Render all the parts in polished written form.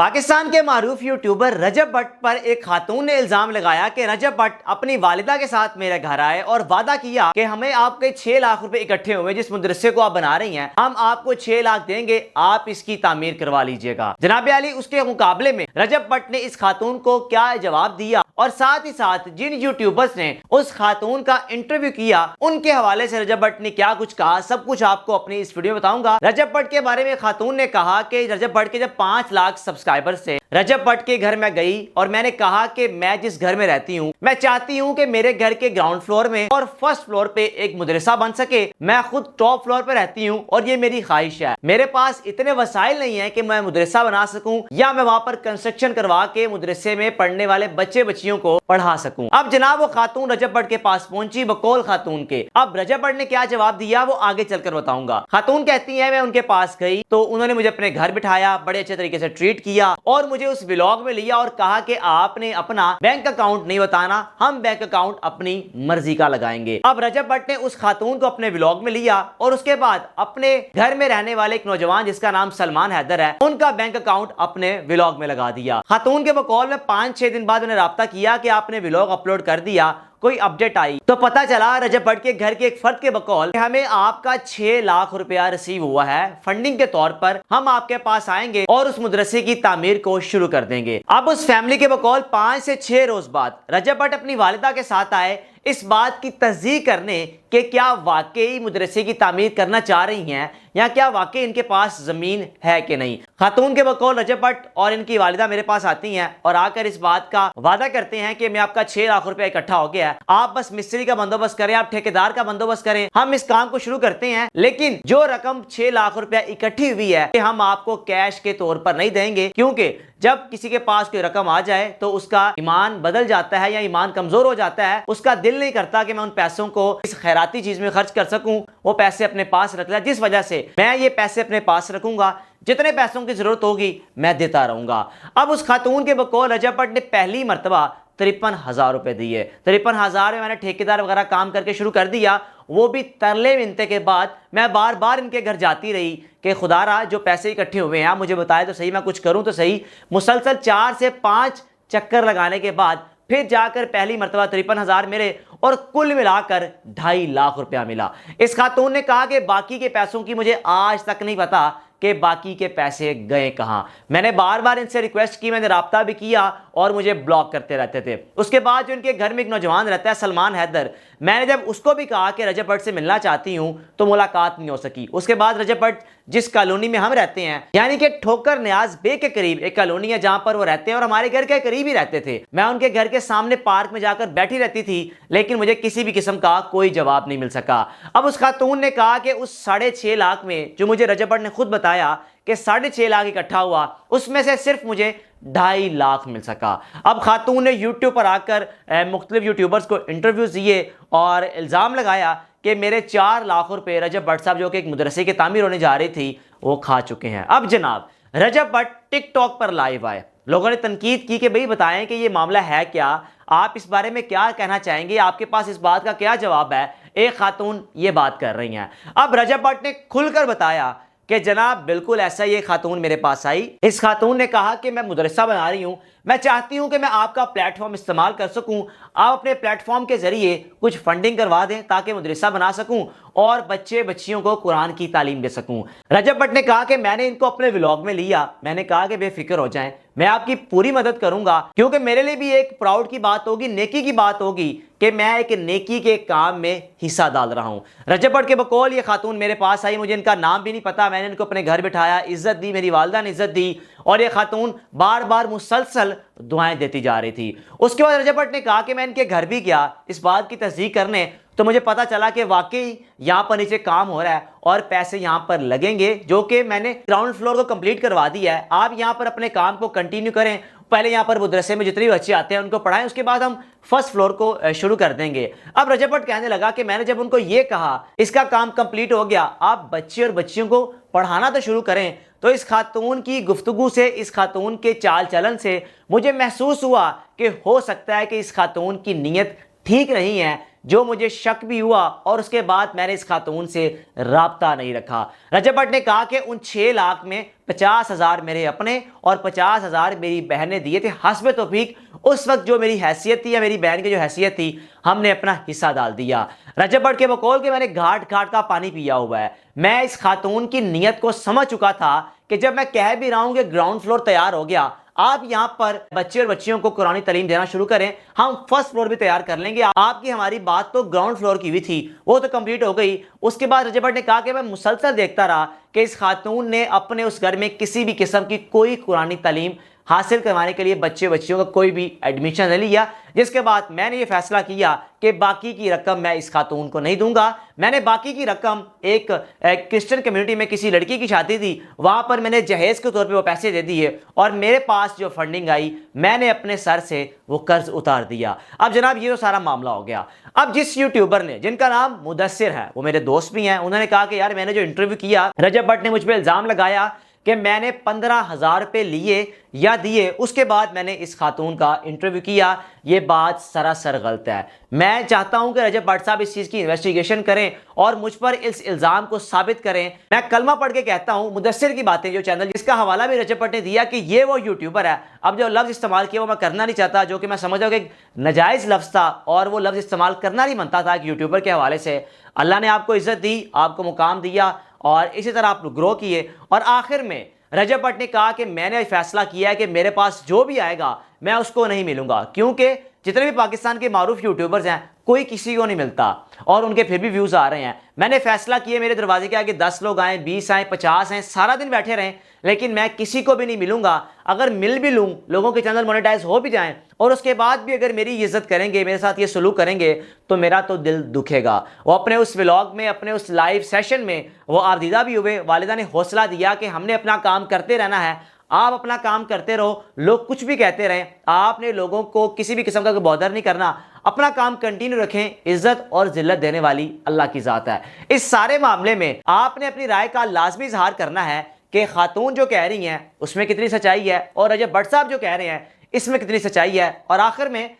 पाकिस्तान के मारूफ यूट्यूबर रजब भट्ट पर एक खातून ने इल्जाम लगाया कि रजब भट्ट अपनी वालिदा के साथ मेरे घर आए और वादा किया कि हमें आपके 6 लाख रुपए इकट्ठे हुए जिस मदरसे को आप बना रही हैं, हम आपको 6 लाख देंगे, आप इसकी तामीर करवा लीजिएगा। जनाब अली उसके मुकाबले में रजब भट्ट ने इस खातून को क्या जवाब दिया और साथ ही साथ जिन यूट्यूबर्स ने उस खातून का इंटरव्यू किया उनके हवाले से रजब भट्ट ने क्या कुछ कहा, सब कुछ आपको अपनी इस वीडियो में बताऊंगा। रजब भट्ट के बारे में खातून ने कहा कि रजब भट्ट के जब 5 लाख सब्सक्राइबर से रजब भट्ट के घर में गई और मैंने कहा कि मैं जिस घर में रहती हूँ मैं चाहती हूँ कि मेरे घर के ग्राउंड फ्लोर में और फर्स्ट फ्लोर पे एक मदरसा बन सके। मैं खुद टॉप फ्लोर पे रहती हूँ और ये मेरी ख्वाहिश है। मेरे पास इतने वसाइल नहीं है कि मैं मदरसा बना सकूं या मैं वहां पर कंस्ट्रक्शन करवा के मदरसे में पढ़ने वाले बच्चे बच्चियों को पढ़ा सकूं। अब जनाब वो खातून रजब भट्ट के पास पहुंची बकौल खातून के। अब रजब भट्ट ने क्या जवाब दिया वो आगे चलकर बताऊंगा। खातून कहती है मैं उनके पास गई तो उन्होंने मुझे अपने घर बिठाया, बड़े अच्छे तरीके से ट्रीट किया और मुझे उस व्लॉग में लिया और कहा कि आपने अपना बैंक अकाउंट नहीं बताना, हम बैंक अकाउंट अपनी मर्जी का लगाएंगे। अब रजब भट्ट ने उस खातून को अपने व्लॉग में लिया और उसके बाद अपने घर में रहने वाले एक नौजवान जिसका नाम सलमान हैदर है उनका बैंक अकाउंट अपने व्लॉग में लगा दिया। खातून के बकौल में 5-6 दिन बाद उन्हें राब्ता किया कि आपने व्लॉग अपलोड कर दिया, कोई अपडेट आई तो पता चला रजब भट्ट के घर के एक फर्द के बकौल हमें आपका 6 लाख रुपया रिसीव हुआ है फंडिंग के तौर पर, हम आपके पास आएंगे और उस मदरसे की तामीर को शुरू कर देंगे। अब उस फैमिली के बकौल 5 से 6 रोज बाद रजब भट्ट अपनी वालिदा के साथ आए इस बात की तस्दीक करने कि क्या वाकई मदरसे की तामीर करना चाह रही हैं या क्या वाकई इनके पास जमीन है कि नहीं। खातून के बकौल रजब भट्ट और इनकी वालिदा मेरे पास आती हैं और आकर इस बात का वादा करते हैं कि मैं आपका 6 लाख रुपया इकट्ठा हो गया है, आप बस मिस्त्री का बंदोबस्त करें, आप ठेकेदार का बंदोबस्त करें, हम इस काम को शुरू करते हैं। लेकिन जो रकम 6 लाख रुपया इकट्ठी हुई है हम आपको कैश के तौर पर नहीं देंगे, क्योंकि जब किसी के पास कोई रकम आ जाए तो उसका ईमान बदल जाता है या ईमान कमजोर हो जाता है, उसका दिल नहीं करता कि मैं उन पैसों को इस खैराती चीज में खर्च कर सकूं, वो पैसे अपने पास रख ले, जिस वजह से मैं ये पैसे अपने पास रखूंगा, जितने पैसों की जरूरत होगी मैं देता रहूंगा। अब उस खातून के बकौल रजब भट्ट ने पहली मरतबा 53,000 रुपए दिए। 53,000 में मैंने ठेकेदार वगैरह काम करके शुरू कर दिया, वो भी तरले मिनते के बाद। मैं बार बार इनके घर जाती रही कि खुदारा जो पैसे इकट्ठे हुए हैं मुझे बताए तो सही, मैं कुछ करूं तो सही। मुसलसल 4 से 5 चक्कर लगाने के बाद फिर जाकर पहली मरतबा 53,000 मिले और कुल मिलाकर 2.5 लाख रुपया मिला। इस खातून ने कहा कि बाकी के पैसों की मुझे आज तक नहीं पता कि बाकी के पैसे गए कहां। मैंने बार बार इनसे रिक्वेस्ट की, मैंने राब्ता भी किया और मुझे ब्लॉक करते रहते थे। उसके बाद जो इनके घर में एक नौजवान रहता है सलमान हैदर, मैंने जब उसको भी कहा कि रजब भट्ट से मिलना चाहती हूं तो मुलाकात नहीं हो सकी। उसके बाद रजब भट्ट जिस कॉलोनी में हम रहते हैं यानी कि ठोकर न्याज बे के करीब एक कॉलोनी है जहां पर वो रहते हैं और हमारे घर के करीब ही रहते थे, मैं उनके घर के सामने पार्क में जाकर बैठी रहती थी, लेकिन मुझे किसी भी किस्म का कोई जवाब नहीं मिल सका। अब उस खातून ने कहा कि उस 6.5 लाख में जो मुझे रजब भट्ट ने खुद बताया कि 6.5 लाख इकट्ठा हुआ, उसमें से सिर्फ मुझे 2.5 लाख मिल सका। अब खातून ने यूट्यूब पर आकर मुख्तलिफ यूट्यूबर्स को इंटरव्यूज दिए और इल्ज़ाम लगाया कि मेरे 4 लाख रुपए रजब भट्ट साहब जो कि एक मदरसे की तामीर होने जा रही थी वो खा चुके हैं। अब जनाब रजब भट्ट टिकटॉक पर लाइव आए, लोगों ने तनकीद की कि भाई बताएं कि ये मामला है क्या, आप इस बारे में क्या कहना चाहेंगे, आपके पास इस बात का क्या जवाब है। एक खातून ये बात कर रही हैं। अब रजब भट्ट ने खुलकर बताया कि जनाब बिल्कुल ऐसा ही एक खातून मेरे पास आई। इस खातून ने कहा कि मैं मदरसा बना रही हूं, मैं चाहती हूं कि मैं आपका प्लेटफॉर्म इस्तेमाल कर सकूं, आप अपने प्लेटफॉर्म के जरिए कुछ फंडिंग करवा दें ताकि मदरसा बना सकूं और बच्चे बच्चियों को कुरान की तालीम दे सकूं। रजब भट्ट ने कहा कि मैंने इनको अपने व्लॉग में लिया, मैंने कहा कि बेफिक्र हो जाएं, मैं आपकी पूरी मदद करूंगा, क्योंकि मेरे लिए भी एक प्राउड की बात होगी, नेकी की बात होगी कि मैं एक नेकी के काम में हिस्सा डाल रहा हूं। रजब भट्ट के बकौल ये खातून मेरे पास आई, मुझे इनका नाम भी नहीं पता, मैंने इनको अपने घर बिठाया, इज्जत दी, मेरी वालदा ने इज्जत दी और ये खातून बार बार मुसलसल दुआएं देती जा रही थी। उसके बाद रजब भट्ट ने कहा कि मैं इनके घर भी गया इस बात की तस्दीक करने, तो मुझे पता चला कि वाकई यहाँ पर नीचे काम हो रहा है और पैसे यहाँ पर लगेंगे, जो कि मैंने ग्राउंड फ्लोर को कंप्लीट करवा दिया है। आप यहाँ पर अपने काम को कंटिन्यू करें, पहले यहाँ पर मदरसे में जितने भी बच्चे आते हैं उनको पढ़ाएं, उसके बाद हम फर्स्ट फ्लोर को शुरू कर देंगे। अब रजब भट्ट कहने लगा कि मैंने जब उनको ये कहा इसका काम कंप्लीट हो गया, आप बच्चे और बच्चियों को पढ़ाना तो शुरू करें। तो इस खातून की गुफ्तगू से, इस खातून के चाल चलन से मुझे महसूस हुआ कि हो सकता है कि इस खातून की नीयत ठीक नहीं है, जो मुझे शक भी हुआ और उसके बाद मैंने इस खातून से राब्ता नहीं रखा। रजब भट्ट ने कहा कि उन 6 लाख में 50,000 मेरे अपने और 50,000 मेरी बहन ने दिए थे। हस्ब तौफीक उस वक्त जो मेरी हैसियत थी या मेरी बहन की जो हैसियत थी, हमने अपना हिस्सा डाल दिया। रजब भट्ट के बकौल के मैंने घाट घाट का पानी पिया हुआ है। मैं इस खातून की नीयत को समझ चुका था कि जब मैं कह भी रहा हूं कि ग्राउंड फ्लोर तैयार हो गया, आप यहां पर बच्चे और बच्चियों को कुरानी तालीम देना शुरू करें, हम फर्स्ट फ्लोर भी तैयार कर लेंगे। आपकी हमारी बात तो ग्राउंड फ्लोर की भी थी, वो तो कंप्लीट हो गई। उसके बाद रजब भट्ट ने कहा कि मैं मुसलसल देखता रहा कि इस खातून ने अपने उस घर में किसी भी किस्म की कोई कुरानी तालीम हासिल करवाने के लिए बच्चे बच्चियों का कोई भी एडमिशन नहीं लिया। जिसके बाद मैंने ये फैसला किया कि बाकी की रकम मैं इस खातून को नहीं दूंगा। मैंने बाकी की रकम एक क्रिश्चियन कम्युनिटी में किसी लड़की की शादी थी, वहां पर मैंने जहेज के तौर पे वो पैसे दे दिए और मेरे पास जो फंडिंग आई मैंने अपने सर से वो कर्ज उतार दिया। अब जनाब ये तो सारा मामला हो गया। अब जिस यूट्यूबर ने, जिनका नाम मुदस्सिर है, वो मेरे दोस्त भी हैं, उन्होंने कहा कि यार मैंने जो इंटरव्यू किया, रजब भट्ट ने मुझ पर इल्जाम लगाया कि मैंने 15,000 रुपये लिए या दिए, उसके बाद मैंने इस खातून का इंटरव्यू किया। ये बात सरासर गलत है। मैं चाहता हूं कि रजब भट्ट साहब इस चीज़ की इन्वेस्टिगेशन करें और मुझ पर इस इल्ज़ाम को साबित करें। मैं कलमा पढ़ के कहता हूं, मुदस्सिर की बातें, जो चैनल जिसका हवाला भी रजब भट्ट ने दिया कि ये वो यूट्यूबर है। अब जो लफ्ज़ इस्तेमाल किया वो मैं करना नहीं चाहता, जो कि मैं समझता हूँ कि नाजायज़ लफ्ज़ था और वो लफ्ज़ इस्तेमाल करना नहीं बनता था कि यूट्यूबर के हवाले से। अल्लाह ने आपको इज़्ज़त दी, आपको मुकाम दिया और इसी तरह आप ग्रो किए। और आखिर में रजब भट्ट ने कहा कि मैंने फैसला किया है कि मेरे पास जो भी आएगा मैं उसको नहीं मिलूंगा, क्योंकि जितने भी पाकिस्तान के मारूफ यूट्यूबर्स हैं कोई किसी को नहीं मिलता और उनके फिर भी व्यूज़ आ रहे हैं। मैंने फैसला किया मेरे दरवाजे के आगे 10 लोग आए, 20 आए, 50 आए, सारा दिन बैठे रहें, लेकिन मैं किसी को भी नहीं मिलूंगा। अगर मिल भी लूँ, लोगों के चैनल मोनेटाइज हो भी जाएं और उसके बाद भी अगर मेरी इज्जत करेंगे, मेरे साथ ये सलूक करेंगे, तो मेरा तो दिल दुखेगा। वो अपने उस व्लॉग में, अपने उस लाइव सेशन में वो आबदीदा भी हुए। वालिदा ने हौसला दिया कि हमने अपना काम करते रहना है, आप अपना काम करते रहो, लोग कुछ भी कहते रहें, आपने लोगों को किसी भी किस्म का बॉदर नहीं करना, अपना काम कंटिन्यू रखें। इज्जत और जिल्लत देने वाली अल्लाह की ज़ात है। इस सारे मामले में आपने अपनी राय का लाजमी इजहार करना है कि खातून जो कह रही हैं उसमें कितनी सच्चाई है और रजब भट्ट साहब जो कह रहे हैं इसमें कितनी सच्चाई है। और आखिर में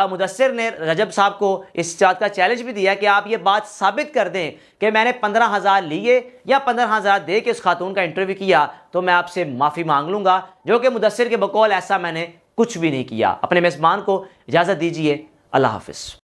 मुदस्सिर ने रजब साहब को इस बात का चैलेंज भी दिया कि आप ये बात साबित कर दें कि मैंने 15,000 लिए या 15,000 दे के उस खातून का इंटरव्यू किया, तो मैं आपसे माफ़ी मांग लूँगा। जो कि मुदस्सिर के बकौल ऐसा मैंने कुछ भी नहीं किया। अपने मेज़बान को इजाज़त दीजिए। अल्लाह हाफ़िज़।